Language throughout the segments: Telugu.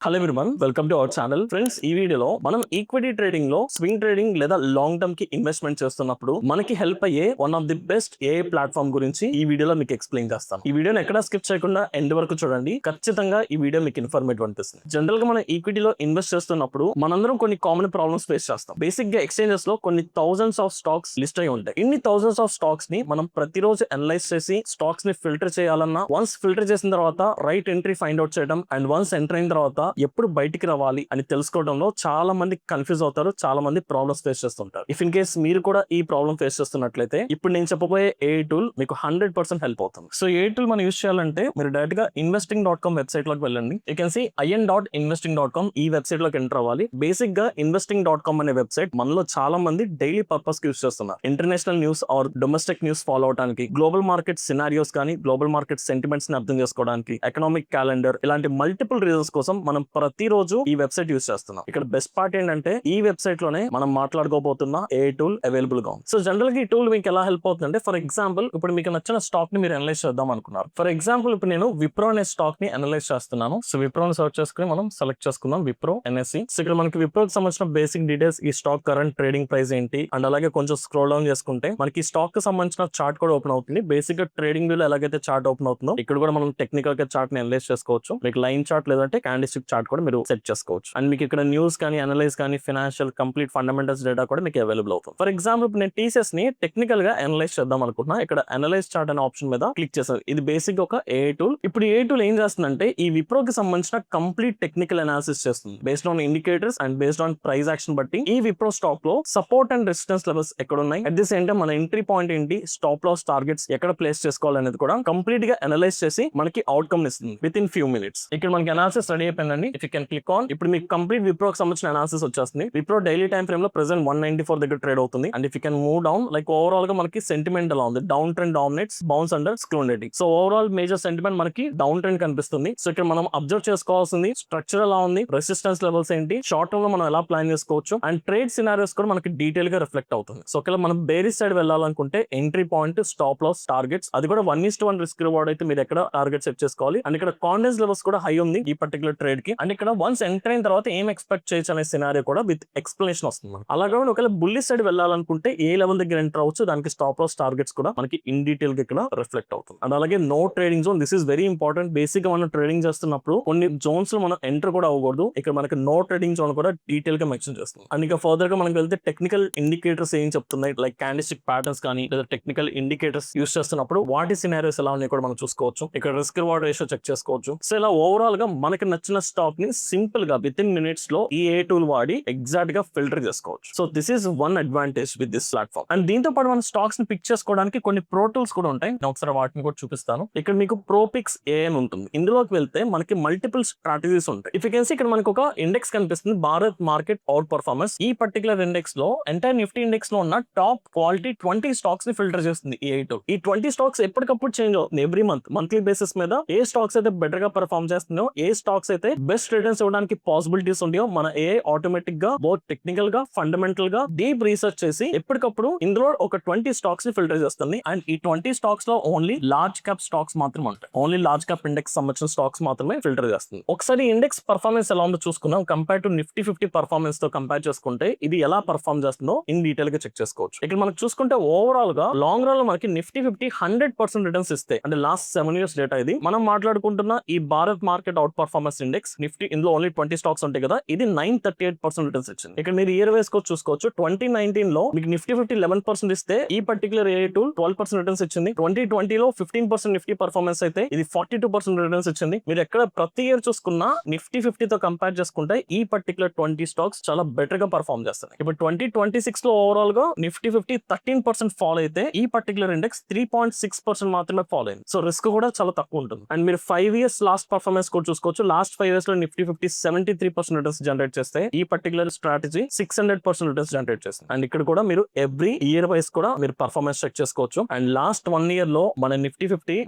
Hello everyone, welcome to our channel. Friends, ఈ వీడియోలో మనం ఈక్విటీ ట్రేడింగ్ లో స్వింగ్ ట్రేడింగ్ లేదా లాంగ్ టర్మ్ కి ఇన్వెస్ట్మెంట్ చేస్తున్నప్పుడు మనకి హెల్ప్ అయ్యే one of the best A platform గురించి ఈ వీడియోలో మీకు ఎక్స్ప్లెయిన్ చేస్తాను. ఈ వీడియోని ఎక్కడ స్కిప్ చేయకుండా ఎండ్ వరకు చూడండి. ఖచ్చితంగా ఈ వీడియో మీకు ఇన్ఫర్మేటివ్ అనిపిస్తుంది. జనరల్ గా మనం ఈక్విటీలో ఇన్వెస్ట్ చేస్తున్నప్పుడు మనందరం కొన్ని కామన్ ప్రాబ్లమ్స్ ఫేస్ చేస్తాం. బేసిక్ గా ఎక్స్చేంజెస్ లో కొన్ని థౌసండ్స్ ఆఫ్ స్టాక్స్ లిస్ట్ అయి ఉంటాయి. ఇన్ని థౌసండ్స్ ఆఫ్ స్టాక్స్ ని మనం ప్రతిరోజు అనలైజ్ చేసి స్టాక్స్ ని ఫిల్టర్ చేయాలన్నా, వన్స్ ఫిల్టర్ చేసిన తర్వాత రైట్ ఎంట్రీ ఫైండ్ అవుట్ చేయడం అండ్ వన్స్ ఎంటర్ అయిన తర్వాత ఎప్పుడు బయటికి రావాలి అని తెలుసుకోవడంలో చాలా మంది కన్ఫ్యూజ్ అవుతారు. చాలా మంది ప్రాబ్లమ్స్ ఫేస్ చేస్తుంటారు. ఇఫ్ ఇన్ కేస్ మీరు కూడా ఈ ప్రాబ్లమ్ ఫేస్ చేస్తున్నట్లయితే ఇప్పుడు నేను చెప్పబోయే ఏ టూల్ మీకు 100% హెల్ప్ అవుతుంది. సో ఏ టూల్ మనం యూస్ చేయాలంటే మీరు డైరెక్ట్ గా investing.com వెబ్సైట్ లోకి వెళ్ళండి. యూ కెన్ సీ in.investing.com ఈ వెబ్సైట్ లోకి ఎంటర్ అవ్వాలి. బేసిక్ గా investing.com అనే వెబ్సైట్ మనలో చాలా మంది డైలీ పర్పస్ కి యూస్ చేస్తున్నారు. International news or domestic news follow అవడానికి, గ్లోబల్ మార్కెట్ సినారియోస్ కానీ గ్లోబల్ మార్కెట్ సెంటిమెంట్స్ ని అర్థం చేసుకోవడానికి, ఎకనామిక్ క్యాలెండర్ ఇలాంటి మల్టిపుల్ రీజన్స్ కోసం మనం ప్రతిరోజు ఈ వెబ్సైట్ యూస్ చేస్తున్నాం. ఇక్కడ బెస్ట్ పార్ట్ ఏంటంటే ఈ వెబ్సైట్ లోనే మనం మాట్లాడుకోబోతున్న ఏ టూల్ అవైలబుల్ గా ఉంది. సో జనరల్ గా ఈ టూల్ మీకు ఎలా హెల్ప్ అవుతుందంటే, ఫర్ ఎగ్జాంపుల్ ఇప్పుడు మీకు నచ్చిన స్టాక్ ని మీరు అనలైజ్ చేద్దాం అనుకున్నారు. ఫర్ ఎగ్జాంపుల్ ఇప్పుడు నేను విప్రో అనే స్టాక్ ని అనలైజ్ చేస్తున్నాను. సో విప్రోని సర్చ్ చేసుకుని మనం సెలెక్ట్ చేసుకుందాం విప్రో ఎన్ఎస్సి. సో ఇక్కడ మనకి విప్రోకి సంబంధించిన బేసిక్ డీటెయిల్స్, ఈ స్టాక్ కరెంట్ ట్రేడింగ్ ప్రైస్ ఏంటి అండ్ అలాగే కొంచెం స్క్రోల్ డౌన్ చేసుకుంటే మనకి స్టాక్ కి సంబంధించిన చార్ట్ కూడా ఓపెన్ అవుతుంది. బేసిక్ గా ట్రేడింగ్ వ్యూ లో ఎలాగైతే చార్ట్ ఓపెన్ అవుతుందో ఇక్కడ కూడా మనం టెక్నికల్ గా చార్ట్ ని అనలైజ్ చేసుకోవచ్చు. మీకు లైన్ చార్ట్ లేదంటే క్యాండిల్స్టిక్ చార్ట్ కూడా మీరు సెట్ చేసుకోవచ్చు. అండ్ మీకు ఇక్కడ న్యూస్ కానీ అనలైజ్ కానీ ఫైనాన్షియల్ కంప్లీట్ ఫండమెంటల్స్ డేటా కూడా మీకు అవైలబుల్ అవుతుంది. ఫర్ ఎగ్జాంపుల్ నేను టీసీఎస్ ని టెక్నికల్ గా అనలైజ్ చేద్దాం అనుకుంటున్నా. ఇక్కడ అనలైజ్ చార్ట్ అనే ఆప్షన్ మీద క్లిక్ చేశారు. ఇది బేసిక్ ఒక ఏ టూల్. ఇప్పుడు ఏ టూల్ ఏం చేస్తుందంటే ఈ విప్రోకి సంబంధించిన కంప్లీట్ టెక్నికల్ అనాలిసిస్ చేస్తుంది. Based on indicators and based on price action బట్టి ఈ విప్రో స్టాక్ లో సపోర్ట్ అండ్ రెసిస్టెన్స్ లెవెల్స్ ఎక్కడ ఉన్నాయి, అట్ ది సేమ్ టైం మన ఎంట్రీ పాయింట్ ఏంటి, స్టాప్ లాస్ టార్గెట్స్ ఎక్కడ ప్లేస్ చేసుకోవాలనేది కూడా కంప్లీట్ గా అనలైజ్ చేసి మనకి అవుట్కమ్ ఇస్తుంది విత్ ఇన్ ఫ్యూ మినిట్స్. ఇక్కడ మనకి అనాలిసిస్ రెడీ అయిపోయిందండి. If you can click on, ఇప్పుడు మీకు కంప్లీట్ విప్రోకి సంబంధించిన అనాలిసిస్ వచ్చేస్తుంది. విప్రో డైలీ టైం ఫ్రేమ్ లో ప్రెసెంట్ 194 దగ్గర ట్రేడ్ అవుతుంది. And if you can move down, like overall గా మనకి సెంటిమెంట్ ఎలా ఉంది, down trend dominates, bounce under స్క్లోనిటీ. సో ఓవరాల్ మేజర్ సెంటిమెంట్ మనకి డౌన్ ట్రెండ్ కనిపిస్తుంది. సో ఇక్కడ మనం అబ్జర్వ్ చేసుకోవాల్సింది స్ట్రక్చర్ ఎలా ఉంది, రెసిస్టెన్స్ లెవెల్స్ ఏంటి, షార్ట్ టర్మ్ లో మనం ఎలా ప్లాన్ చేసుకోవచ్చు అండ్ ట్రేడ్ సినారియోస్ కూడా మనకి డీటెయిల్ గా రిఫ్లెక్ట్ అవుతుంది. సో ఒకవేళ మనం బేరిష్ సైడ్ వెళ్ళాలనుకుంటే entry point, stop loss, targets అది కూడా 1:1 రిస్క్ రివార్డ్ అయితే మీరు ఎక్కడ టార్గెట్ సెట్ చేసుకోవాలి. అండ్ ఇక్కడ కాన్ఫిడెన్స్ లెవెల్స్ కూడా హై ఉంది ఈ పర్టికులర్ ట్రేడ్ కి. అండ్ ఇక్కడ వన్స్ ఎంటర్ అయిన తర్వాత ఏం ఎక్స్పెక్ట్ చేయొచ్చు అనే సినారియో కూడా విత్ ఎక్స్ప్లెనేషన్ వస్తుంది. అలాగే ఒకవేళ బుల్లిష్ సైడ్ వెళ్ళాలనుకుంటే ఏ లెవెల్ దగ్గర ఎంటర్ అవ్వచ్చు, దానికి స్టాప్ లాస్, టార్గెట్స్ కూడా మనకి ఇన్ డీటెయిల్ గా ఇక్కడ రిఫ్లెక్ట్ అవుతుంది. అండ్ అలాగే no trading zone, this is very important. Basic గా మనం ట్రేడింగ్ చేస్తున్నప్పుడు కొన్ని జోన్స్ లో మనం ఎంటర్ కూడా అవ్వకూడదు. ఇక్కడ మనకి నో ట్రేడింగ్ జోన్ కూడా డీటెయిల్ గా మెన్షన్ చేస్తుంది. అండ్ ఇక ఫర్దర్ గా మనకి వెళ్తే టెక్నికల్ ఇండికేటర్స్ ఏం చెప్తున్నాయి, లైక్ క్యాండిల్స్టిక్ ప్యాటర్న్స్ కానీ లేదా టెక్నికల్ ఇండికేటర్స్ యూస్ చేస్తున్నప్పుడు వాటి సినారియోస్ ఎలా ఉన్నాయి కూడా మనం చూసుకోవచ్చు. ఇక్కడ రిస్క్ రివార్డ్ రేషియో చెక్ చేసుకోవచ్చు. సో ఇలా ఓవరాల్ గా మనకి నచ్చిన స్టాక్ ని సింపుల్ గా విత్ ఇన్ మినిట్స్ లో ఈ ఏ టూల్ వాడి ఎగ్జాక్ట్ గా ఫిల్టర్ చేసుకోవచ్చు. So this is one advantage with this platform. And దీంతో పాటు మన స్టాక్స్ ని పిక్ చేసుకోవడానికి కొన్ని ప్రో టూల్స్ కూడా ఉంటాయి. నేను ఒకసారి వాటిని కూడా చూపిస్తాను. ఇక్కడ మీకు ప్రోపిక్స్ ఏ అని ఉంటుంది. ఇందులోకి వెళ్తే మనకి మల్టిపుల్ స్ట్రాటజీస్ ఉంటాయి. ఇఫ్ యూ కెన్ సీ ఇక్కడ మనకి ఒక ఇండెక్స్ కనిపిస్తుంది, భారత్ మార్కెట్ అవుట్ పర్ఫార్మెన్స్. ఈ పర్టికులర్ ఇండెక్స్ లో ఎంటైర్ నిఫ్టీ ఇండెక్స్ లో ఉన్న టాప్ క్వాలిటీ 20 స్టాక్స్ ని ఫిల్టర్ చేస్తుంది ఈ ఏ టూల్. ఈ 20 స్టాక్స్ ఎప్పటికప్పుడు చేంజ్ అవుతుంది. ఎవ్రీ మంత్లీ బేసిస్ మీద ఏ స్టాక్స్ అయితే బెటర్ గా పర్ఫార్మ్ చేస్తున్నాయో, ఏ స్టాక్స్ అయితే బెస్ట్ రిటర్న్స్ ఇవ్వడానికి పాసిబిలిటీస్ ఉంటాయో, మన ఏ ఆటోమేటిక్ గా బోత్ టెక్నికల్ గా ఫండమెంటల్ గా డీప్ రీసెర్చ్ చేసి ఎప్పటికప్పుడు ఇందులో ఒక 20 స్టాక్స్ ని ఫిల్టర్ చేస్తుంది. అండ్ ఈ 20 స్టాక్స్ లో ఓన్లీ లార్జ్ క్యాప్ స్టాక్స్ మాత్రమే ఉంటాయి. ఓన్లీ లార్జ్ క్యాప్ ఇండెక్స్ సంబంధించిన స్టాక్స్ మాత్రమే ఫిల్టర్ చేస్తుంది. ఒకసారి ఇండెక్స్ పర్ఫార్మెన్స్ ఎలా ఉందో చూసుకుందాం. కంపేర్ టు నిఫ్టీ 50 పర్ఫార్మెన్స్ తో కంపేర్ చేసుకుంటే ఇది ఎలా పర్ఫార్మ్ చేస్తుందో ఇన్ డీటెయిల్ గా చెక్ చేసుకోవచ్చు. ఇక్కడ మనకు చూసుకుంటే ఓవరాల్ గా లాంగ్ రన్ లో మనకి నిఫ్టీ 50 100% రిటర్న్స్ ఇస్తాయి. అంటే లాస్ట్ 7 years డేటా ఇది. మనం మాట్లాడుకుంటున్న ఈ Bharat market out performance index Nifty, ఇందులో ఓన్లీ 20 స్టాక్స్ ఉంటాయి కదా, ఇది 938% రిటర్న్స్ ఇచ్చింది. ఇక్కడ మీరు ఇయర్ వైస్ కూడా చూసుకోవచ్చు. 2019 లో మీకు నిఫ్టీ 50 11% ఇస్తే ఈ పర్టికులర్ ఏ టూల్ 12% రిటర్న్స్ ఇచ్చింది. 2020 లో 15% నిఫ్టీ పర్ఫార్మెన్స్ అయితే ఇది 42% రిటర్న్స్ ఇచ్చింది. మీరు ఎక్కడ ప్రతి ఇయర్ చూసుకున్నా నిఫ్టీ 50 తో కంపేర్ చేసుకుంటే ఈ పర్టికులర్ 20 స్టాక్స్ చాలా బెటర్ గా పర్ఫార్మ్ చేస్తాయి. ఇప్పుడు 2026 లో ఓవరాల్ గా నిఫ్టీ 50 13% ఫాల్ అయితే ఈ పర్టికులర్ ఇండెక్స్ 3.6% మాత్రమే ఫాల్ అయింది. సో రిస్క్ కూడా చాలా తక్కువ ఉంటుంది. అండ్ మీరు 5 years లాస్ట్ పర్ఫార్మెన్స్ కూడా చూసుకోవచ్చు. లాస్ట్ 5 years లో నిఫ్టీ 50 73% రిటర్న్స్ జనరేట్ చేస్తే ఈ పర్టికులర్ స్ట్రాటజీ 600% రిటర్న్స్ జనరేట్ చేస్తుంది. అండ్ ఇక్కడ కూడా మీరు ఎవ్రీ ఇయర్ వైస్ కూడా మీరు పర్ఫార్మెన్స్ చెక్ చేసుకోవచ్చు. అండ్ లాస్ట్ 1 year లో మన నిఫ్టీ 50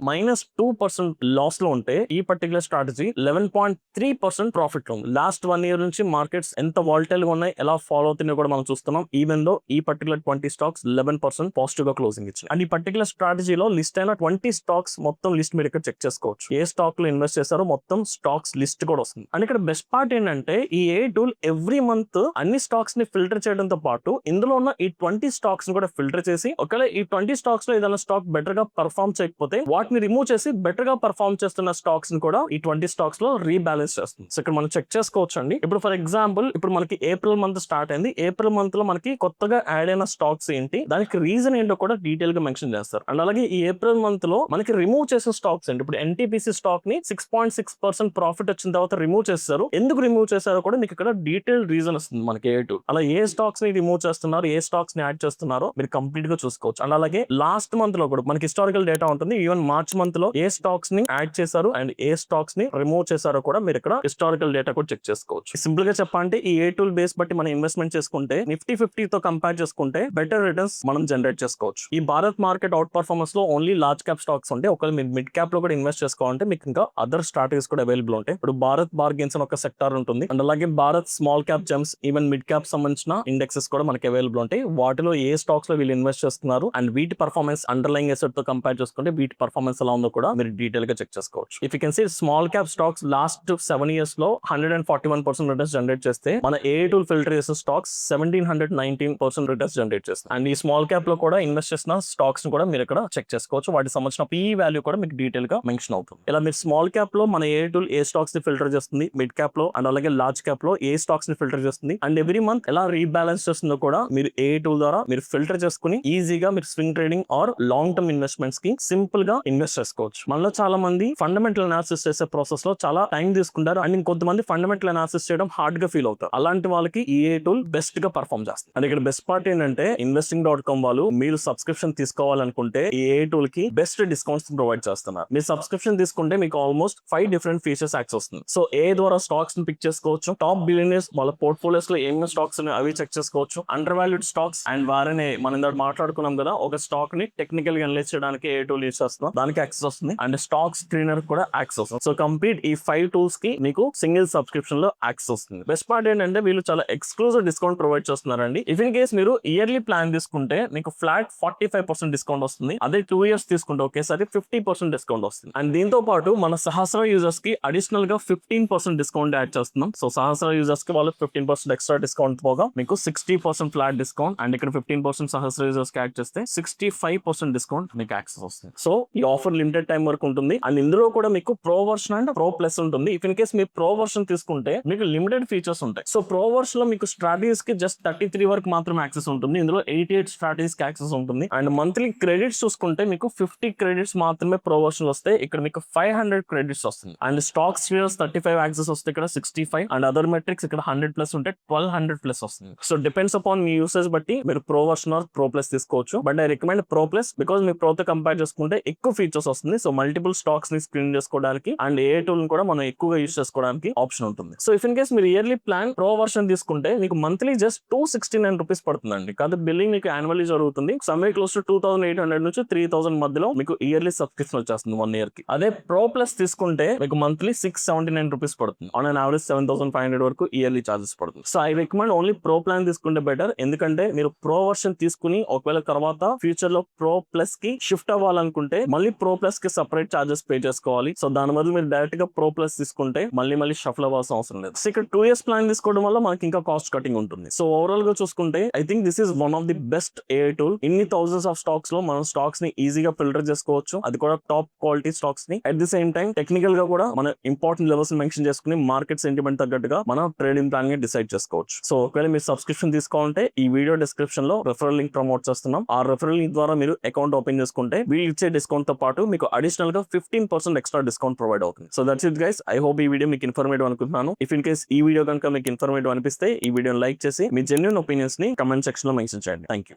-2% లాస్ లో ఉంటే ఈ పర్టికులర్ స్ట్రాటజీ 11.3% ప్రాఫిట్ లో ఉంది. లాస్ట్ 1 year నుంచి మార్కెట్స్ ఎంత వాలటైల్ గా ఉన్నాయి, ఎలా ఫాలో అవుతున్నాయో కూడా మనం చూస్తున్నాం. ఈవెన్ దో ఈ పర్టికులర్ 20 స్టాక్స్ 11% పాజిటివ్ గా క్లోజింగ్ ఇచ్చింది. అండ్ ఈ పర్టికులర్ స్ట్రాటజీలో లిస్ట్ అయిన 20 స్టాక్స్ మొత్తం లిస్ట్ మీరు ఇక్కడ చెక్ చేసుకోవచ్చు. ఏ స్టాక్ లో ఇన్వెస్ట్ చేశారో మొత్తం స్టాక్స్ లిస్ట్ కూడా కూడా వస్తుంది. అండ్ ఇక్కడ బెస్ట్ పార్ట్ ఏంటంటే ఈ ఏ టూల్ ఎవ్రీ మంత్ అన్ని స్టాక్స్ ని ఫిల్టర్ చేయడంతో పాటు ఇందులో ఉన్న ఈ 20 స్టాక్స్ ని కూడా ఫిల్టర్ చేసి ఒకవేళ ఈ 20 స్టాక్స్ లో ఏదైనా స్టాక్ బెటర్ గా పర్ఫార్మ్ చేయకపోతే వాటిని రిమూవ్ చేసి బెటర్ గా పర్ఫార్మ్ చేస్తున్న స్టాక్స్ ని కూడా ఈ 20 స్టాక్స్ లో రీబ్యాలెన్స్ చేస్తుంది. సో ఇక్కడ మనం చెక్ చేసుకోవచ్చు అండి. ఇప్పుడు ఫర్ ఎగ్జాంపుల్ ఇప్పుడు మనకి ఏప్రిల్ మంత్ స్టార్ట్ అయింది. ఏప్రిల్ మంత్ లో మనకి కొత్తగా యాడ్ అయిన స్టాక్స్ ఏంటి, దానికి రీజన్ ఏంటో కూడా డీటెయిల్ గా మెన్షన్ చేస్తారు. అండ్ అలాగే ఈ ఏప్రిల్ మంత్ లో మనకి రిమూవ్ చేసిన స్టాక్స్ ఏంటి, ఇప్పుడు ఎన్టీపీసీ స్టాక్ ని 6.6% ప్రాఫిట్ వచ్చిన తర్వాత రిమూవ్ చేస్తారు. ఎందుకు రిమూవ్ చేశారో కూడా మీకు ఇక్కడ డీటెయిల్ రీజన్ వస్తుంది మనకి ఏ2. అలా ఏ స్టాక్స్ ని రిమూవ్ చేస్తున్నారు, ఏ స్టాక్స్ ని యాడ్ చేస్తున్నారో మీరు కంప్లీట్ గా చూసుకోవచ్చు. అండ్ అలాగే లాస్ట్ మంత్ లో కూడా మనకి హిస్టారికల్ డేటా ఉంటుంది. ఈవెన్ మార్చ్ మంత్ లో ఏ స్టాక్స్ ని యాడ్ చేశారు అండ్ ఏ స్టాక్స్ ని రిమూవ్ చేశారో కూడా మీరు ఇక్కడ హిస్టారికల్ డేటా కూడా చెక్ చేసుకోవచ్చు. సింపుల్ గా చెప్పాలంటే ఈ ఏ టూల్ బేస్ బట్టి మనం ఇన్వెస్ట్మెంట్ చేసుకుంటే నిఫ్టీ 50 తో కంపేర్ చేసుకుంటే బెటర్ రిటర్న్స్ మనం జనరేట్ చేసుకోవచ్చు. ఈ భారత్ మార్కెట్ అవుట్ పర్ఫార్మెన్స్ లో ఓన్లీ లార్జ్ క్యాప్ స్టాక్స్ ఉంటాయి. ఒకవేళ మీరు మిడ్ క్యాప్ లో కూడా ఇన్వెస్ట్ చేసుకోవాలంటే మీకు ఇంకా అదర్ స్ట్రాటజీస్ కూడా అవైలబుల్ ఉంటాయి. ఇప్పుడు భారత్ బార్గెన్స్ అని ఒక సెక్టార్ ఉంటుంది. అండ్ అలాగే Bharat small cap gems, even mid cap సంబంధించిన ఇండెక్సెస్ కూడా మనకి అవైలబుల్ ఉంటాయి. వాటిలో ఏ స్టాక్స్ లో వీళ్ళు ఇన్వెస్ట్ చేస్తున్నారు అండ్ వీటి పర్ఫార్మెన్స్ అండర్లైంగ్ అసెట్ తో కంపేర్ చేసుకుంటే వీటి పర్ఫార్మెన్స్ ఎలా ఉందో కూడా మీరు డీటెయిల్ గా చెక్ చేసుకోవచ్చు. If you can see small cap stocks last 7 years లో 141% రిటర్న్స్ జనరేట్ చేస్తే మన ఏ టూల్ ఫిల్టర్ చేసిన స్టాక్స్ 1719% రిటర్న్స్ జనరేట్ చేస్తుంది. అండ్ ఈ స్మాల్ క్యాప్ లో కూడా ఇన్వెస్ట్ చేసిన స్టాక్స్ కూడా మీరు ఇక్కడ చెక్ చేసుకోవచ్చు. వాటికి సంబంధించిన పీ వాల్యూ కూడా మీకు డీటెయిల్ గా మెన్షన్ అవుతుంది. ఇలా మీరు స్మాల్ క్యాప్ లో మన ఏ టూల్ ఏ స్టాక్స్ ని ఫిల్టర్ చేస్తుంది, మిడ్ క్యాప్ లో అండ్ అలాగే లార్జ్ క్యాప్ లో ఏ స్టాక్స్ ని ఫిల్టర్ చేస్తుంది అండ్ ఎవ్రీ మంత్ ఎలా రీబ్యాలెన్స్ చేస్తుందో కూడా మీరు ఏ టూల్ ద్వారా మీరు ఫిల్టర్ చేసుకుని ఈజీగా మీరు swing trading are long term investments కి సింపుల్ గా ఇన్వెస్ట్ చేసుకోవచ్చు. మనలో చాలా మంది ఫండమెంటల్ అనాలిసిస్ చేసే ప్రాసెస్ లో చాలా టైం తీసుకుంటారు అండ్ ఇంకొంతమంది ఫండమెంటల్ అనాలిసిస్ చేయడం హార్డ్ గా ఫీల్ అవుతారు. అలాంటి వాళ్ళకి ఈ ఏ టూల్ బెస్ట్ గా పర్ఫార్మ్ చేస్తుంది. అండ్ ఇక్కడ బెస్ట్ పార్ట్ ఏంటంటే investing.com వాళ్ళు మీరు సబ్స్క్రిప్షన్ తీసుకోవాలనుకుంటే ఈ ఏ టూల్ కి బెస్ట్ డిస్కౌంట్స్ ప్రొవైడ్ చేస్తున్నారు. మీరు సబ్స్క్రిప్షన్ తీసుకుంటే మీకు ఆల్మోస్ట్ 5 డిఫరెంట్ ఫీచర్స్ యాక్సెస్ వస్తుంది. సో ఏ ద్వారా స్టాక్స్ ని పిక్ చేసుకోవచ్చు, టాప్ బిలియనర్స్ వాళ్ళ పోర్ట్ఫోలియోస్ లో ఏమేమి స్టాక్స్ అవి చెక్ చేసుకోవచ్చు, అండర్ వాల్యూడ్ స్టాక్స్ అండ్ వారిని మనం ఇందాక మాట్లాడుకున్నాం కదా ఒక స్టాక్ ని టెక్నికల్ గా అనలైజ్ చేయడానికి ఏ టూల్ యూస్ చేస్తున్నాం, దానికి యాక్సెస్ వస్తుంది. అండ్ స్టాక్ స్క్రీనర్ కూడా యాక్సెస్ వస్తుంది. సో కంప్లీట్ ఈ 5 టూల్స్ కి మీకు సింగిల్ సబ్స్క్రిప్షన్ లో యాక్సెస్ వస్తుంది. బెస్ట్ పార్ట్ ఏంటంటే వీళ్ళు చాలా ఎక్స్క్లూజివ్ డిస్కౌంట్ ప్రొవైడ్ చేస్తున్నారండి. ఇఫ్ ఇన్ కేస్ మీరు ఇయర్లీ ప్లాన్ తీసుకుంటే మీకు ఫ్లాట్ 45% డిస్కౌంట్ వస్తుంది. అదే 2 years తీసుకుంటే ఒకేసారి 50% డిస్కౌంట్ వస్తుంది. అండ్ దీంతో పాటు మన సహస్ర యూజర్స్ కి అడిషనల్ గా 15% డిస్కౌంట్ యాడ్ చేస్తున్నాం. సో సహస్ర యూజర్స్ కి వాళ్ళు 15% ఎక్స్ట్రా డిస్కౌంట్ పోగా మీకు 60% ఫ్లాట్ డిస్కౌంట్ అండ్ ఇక్కడ 15% సహస్ర యూజర్స్ కి యాడ్ చేస్తే 65% డిస్కౌంట్ మీకు యాక్సెస్ వస్తుంది. సో ఈ ఆఫర్ లిమిటెడ్ టైం వరకు ఉంటుంది. అండ్ ఇందులో కూడా మీకు pro version and pro plus ఉంటుంది. ఇఫ్ ఇన్ కేస్ మీరు ప్రో వర్షన్ తీసుకుంటే మీకు లిమిటెడ్ ఫీచర్స్ ఉంటాయి. సో ప్రో వర్షన్ లో మీకు స్ట్రాటజీస్ కి జస్ట్ 33 వరకు మాత్రమే యాక్సెస్ ఉంటుంది. ఇందులో 88 స్ట్రాటజీస్ కి యాక్సెస్ ఉంటుంది. అండ్ మంత్లీ క్రెడిట్స్ చూసుకుంటే మీకు 50 క్రెడిట్స్ మాత్రమే ప్రో వర్షన్ వస్తాయి. ఇక్కడ మీకు 500 క్రెడిట్స్ వస్తుంది. అండ్ స్టాక్స్ 35 యాక్సెస్ వస్తే ఇక్కడ 65 అండ్ అదర్ మెట్రిక్స్ ఇక్కడ 100+ ఉంటే 1200+ వస్తుంది. సో డిపెండ్స్ అపాన్ మీ యూసేజ్ బట్టి మీరు pro version or pro plus తీసుకోవచ్చు. But I recommend pro plus because మీ ప్రోతో కంపేర్ చేసుకుంటే ఎక్కువ ఫీచర్స్ వస్తుంది. సో మల్టిపుల్ స్టాక్స్ ని స్క్రీన్ చేసుకోవడానికి అండ్ ఏ టూల్ కూడా మనం ఎక్కువగా యూస్ చేసుకోవడానికి ఆప్షన్ ఉంటుంది. సో ఇఫ్ ఇన్ కేస్ మీరు ఇయర్లీ ప్లాన్ ప్రో వర్షన్ తీసుకుంటే మీకు మంత్లీ జస్ట్ 269 రూపీస్ పడుతుందండి. కాదు బిల్లింగ్ మీకు యాన్యువల్లీ జరుగుతుంది. సమ్వే క్లోజ్ టు 2800 నుంచి 3000 మధ్యలో మీకు ఇయర్లీ సబ్స్క్రిప్షన్ వచ్చేస్తుంది 1 year కి. అదే ప్రో ప్లస్ తీసుకుంటే మీకు మంత్లీ 679 రూపీస్ పడుతుంది. ఆన్ అన్ యావరేజ్ 7500 వరకు ఇయర్లీ చార్జెస్ పడుతుంది. So I recommend only pro plan తీసుకుంటే బెటర్. ఎందుకంటే మీరు ప్రో వర్షన్ తీసుకుని ఒకవేళ తర్వాత ఫ్యూచర్ లో ప్రో ప్లస్ కి షిఫ్ట్ అవ్వాలనుకుంటే మళ్ళీ ప్రో ప్లస్ కి సెపరేట్ చార్జెస్ పే చేసుకోవాలి. సో దాని బదులు మీరు డైరెక్ట్ గా ప్రో ప్లస్ తీసుకుంటే మళ్ళీ షఫల్ అవ్వాల్సిన అవసరం లేదు. సో ఇక్కడ 2 years ప్లాన్ తీసుకోవడం వల్ల మనకి ఇంకా కాస్ట్ కటింగ్ ఉంటుంది. సో ఓవరాల్ గా చూసుకుంటే I think this is one of the best A tool. ఇన్ని థౌసండ్స్ ఆఫ్ స్టాక్స్ లో మనం స్టాక్స్ ని ఈజీగా ఫిల్టర్ చేసుకోవచ్చు. అది కూడా టాప్ క్వాలిటీ స్టాక్స్ ని. At the same time technical గా కూడా మన ఇంపార్టెంట్ లెవెల్స్ మెన్షన్ చేసుకుని మార్కెట్ సెంటిమెంట్ తగ్గట్టుగా మనం ట్రేడింగ్ ప్లాన్ ని డిసైడ్ చేసుకోవచ్చు. సో ఒకవేళ మీరు సబ్స్క్రిప్షన్ తీసుకోవాలంటే ఈ వీడియో డిస్క్రిప్షన్ లో రెఫరల్ లింక్ ప్రమోట్ చేస్తున్నాం. ఆ రెఫరల్ లింక్ ద్వారా మీరు అకౌంట్ ఓపెన్ చేసుకుంటే వీళ్ళు ఇచ్చే డిస్కౌంట్ తో పాటు మీకు అడిషనల్ గా 15% ఎక్స్ట్రా డిస్కౌంట్ ప్రొవైడ్ అవుతుంది. So that's it guys. I hope ఈ వీడియో మీకు ఇన్ఫర్మేటివ్ అనుకుంటున్నాను. ఇఫ్ ఇన్ కేస్ ఈ వీడియో కనుక మీకు ఇన్ఫర్మేటివ్ అనిపిస్తే ఈ వీడియోని లైక్ చేసి మీ జెన్యూన్ ఒపీనియన్స్ ని కమెంట్ సెక్షన్ లో మెన్షన్ చేయండి. Thank you.